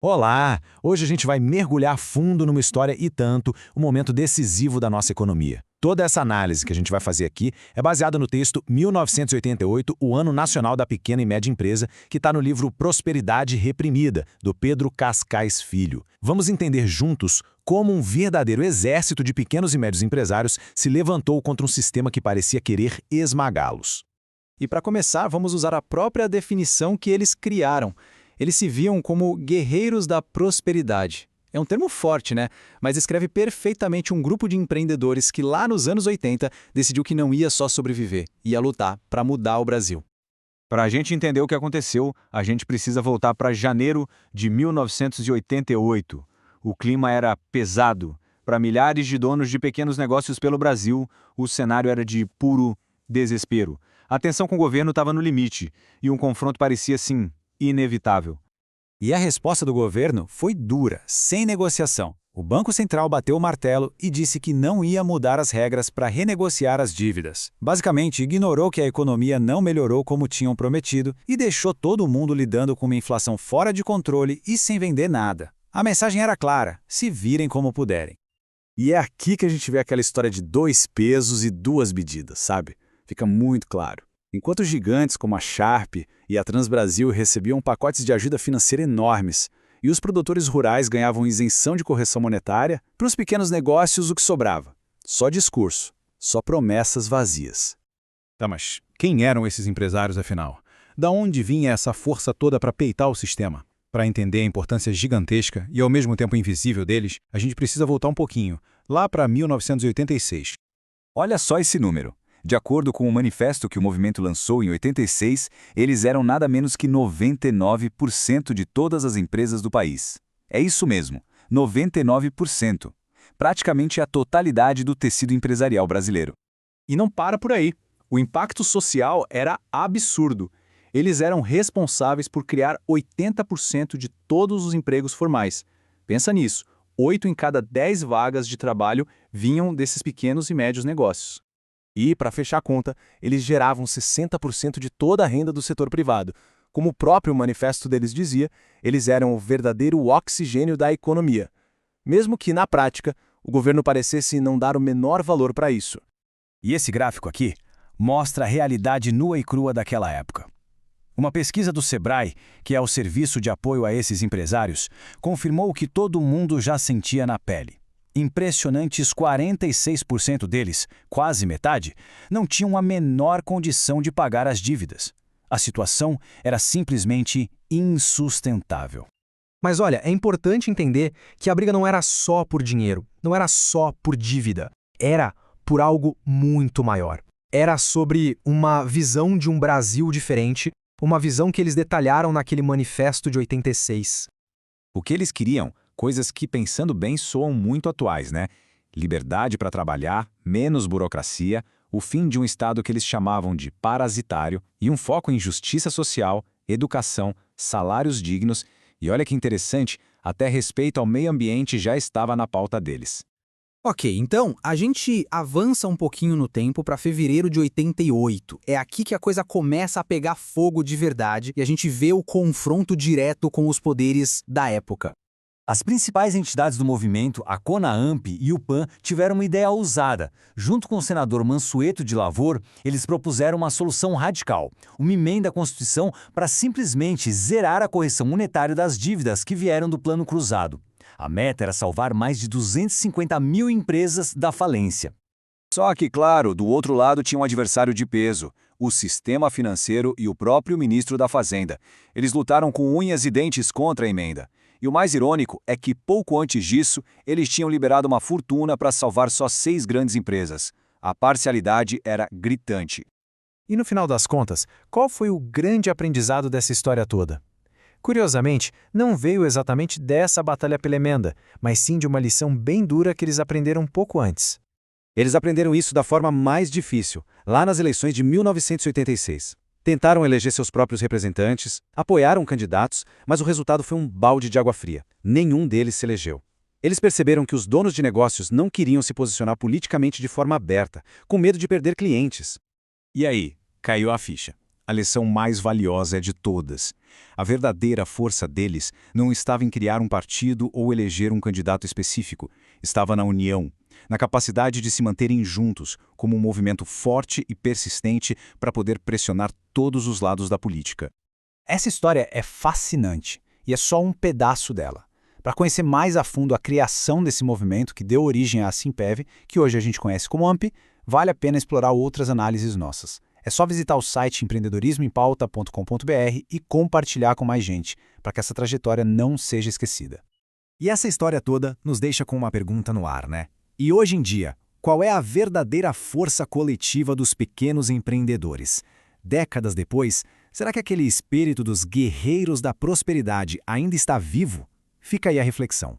Olá! Hoje a gente vai mergulhar fundo numa história e tanto, um momento decisivo da nossa economia. Toda essa análise que a gente vai fazer aqui é baseada no texto 1988, o Ano Nacional da Pequena e Média Empresa, que está no livro Prosperidade Reprimida, do Pedro Cascais Filho. Vamos entender juntos como um verdadeiro exército de pequenos e médios empresários se levantou contra um sistema que parecia querer esmagá-los. E para começar, vamos usar a própria definição que eles criaram. Eles se viam como guerreiros da prosperidade. É um termo forte, né? Mas descreve perfeitamente um grupo de empreendedores que lá nos anos 80 decidiu que não ia só sobreviver, ia lutar para mudar o Brasil. Para a gente entender o que aconteceu, a gente precisa voltar para janeiro de 1988. O clima era pesado. Para milhares de donos de pequenos negócios pelo Brasil, o cenário era de puro desespero. A tensão com o governo estava no limite e um confronto parecia, sim, inevitável. E a resposta do governo foi dura, sem negociação. O Banco Central bateu o martelo e disse que não ia mudar as regras para renegociar as dívidas. Basicamente, ignorou que a economia não melhorou como tinham prometido e deixou todo mundo lidando com uma inflação fora de controle e sem vender nada. A mensagem era clara: se virem como puderem. E é aqui que a gente vê aquela história de dois pesos e duas medidas, sabe? Fica muito claro. Enquanto gigantes como a Sharp e a Transbrasil recebiam pacotes de ajuda financeira enormes e os produtores rurais ganhavam isenção de correção monetária, para os pequenos negócios o que sobrava? Só discurso, só promessas vazias. Tá, mas quem eram esses empresários afinal? Da onde vinha essa força toda para peitar o sistema? Para entender a importância gigantesca e ao mesmo tempo invisível deles, a gente precisa voltar um pouquinho, lá para 1986. Olha só esse número. De acordo com o manifesto que o movimento lançou em 86, eles eram nada menos que 99% de todas as empresas do país. É isso mesmo, 99%. Praticamente a totalidade do tecido empresarial brasileiro. E não para por aí. O impacto social era absurdo. Eles eram responsáveis por criar 80% de todos os empregos formais. Pensa nisso, 8 em cada 10 vagas de trabalho vinham desses pequenos e médios negócios. E, para fechar a conta, eles geravam 60% de toda a renda do setor privado. Como o próprio manifesto deles dizia, eles eram o verdadeiro oxigênio da economia. Mesmo que, na prática, o governo parecesse não dar o menor valor para isso. E esse gráfico aqui mostra a realidade nua e crua daquela época. Uma pesquisa do Sebrae, que é o serviço de apoio a esses empresários, confirmou o que todo mundo já sentia na pele. Impressionantes 46% deles, quase metade, não tinham a menor condição de pagar as dívidas. A situação era simplesmente insustentável. Mas olha, é importante entender que a briga não era só por dinheiro, não era só por dívida. Era por algo muito maior. Era sobre uma visão de um Brasil diferente, uma visão que eles detalharam naquele manifesto de 86. O que eles queriam? Coisas que, pensando bem, soam muito atuais, né? Liberdade para trabalhar, menos burocracia, o fim de um Estado que eles chamavam de parasitário e um foco em justiça social, educação, salários dignos e, olha que interessante, até respeito ao meio ambiente já estava na pauta deles. Ok, então a gente avança um pouquinho no tempo para fevereiro de 88. É aqui que a coisa começa a pegar fogo de verdade e a gente vê o confronto direto com os poderes da época. As principais entidades do movimento, a CONAAMP e o PAN, tiveram uma ideia ousada. Junto com o senador Mansueto de Lavor, eles propuseram uma solução radical, uma emenda à Constituição para simplesmente zerar a correção monetária das dívidas que vieram do Plano Cruzado. A meta era salvar mais de 250 mil empresas da falência. Só que, claro, do outro lado tinha um adversário de peso, o sistema financeiro e o próprio ministro da Fazenda. Eles lutaram com unhas e dentes contra a emenda. E o mais irônico é que, pouco antes disso, eles tinham liberado uma fortuna para salvar só 6 grandes empresas. A parcialidade era gritante. E no final das contas, qual foi o grande aprendizado dessa história toda? Curiosamente, não veio exatamente dessa batalha pela emenda, mas sim de uma lição bem dura que eles aprenderam um pouco antes. Eles aprenderam isso da forma mais difícil, lá nas eleições de 1986. Tentaram eleger seus próprios representantes, apoiaram candidatos, mas o resultado foi um balde de água fria. Nenhum deles se elegeu. Eles perceberam que os donos de negócios não queriam se posicionar politicamente de forma aberta, com medo de perder clientes. E aí, caiu a ficha. A lição mais valiosa é de todas. A verdadeira força deles não estava em criar um partido ou eleger um candidato específico, estava na união, na capacidade de se manterem juntos, como um movimento forte e persistente para poder pressionar todos os lados da política. Essa história é fascinante e é só um pedaço dela. Para conhecer mais a fundo a criação desse movimento que deu origem à Simpev, que hoje a gente conhece como AMP, vale a pena explorar outras análises nossas. É só visitar o site empreendedorismoempauta.com.br e compartilhar com mais gente, para que essa trajetória não seja esquecida. E essa história toda nos deixa com uma pergunta no ar, né? E hoje em dia, qual é a verdadeira força coletiva dos pequenos empreendedores? Décadas depois, será que aquele espírito dos guerreiros da prosperidade ainda está vivo? Fica aí a reflexão.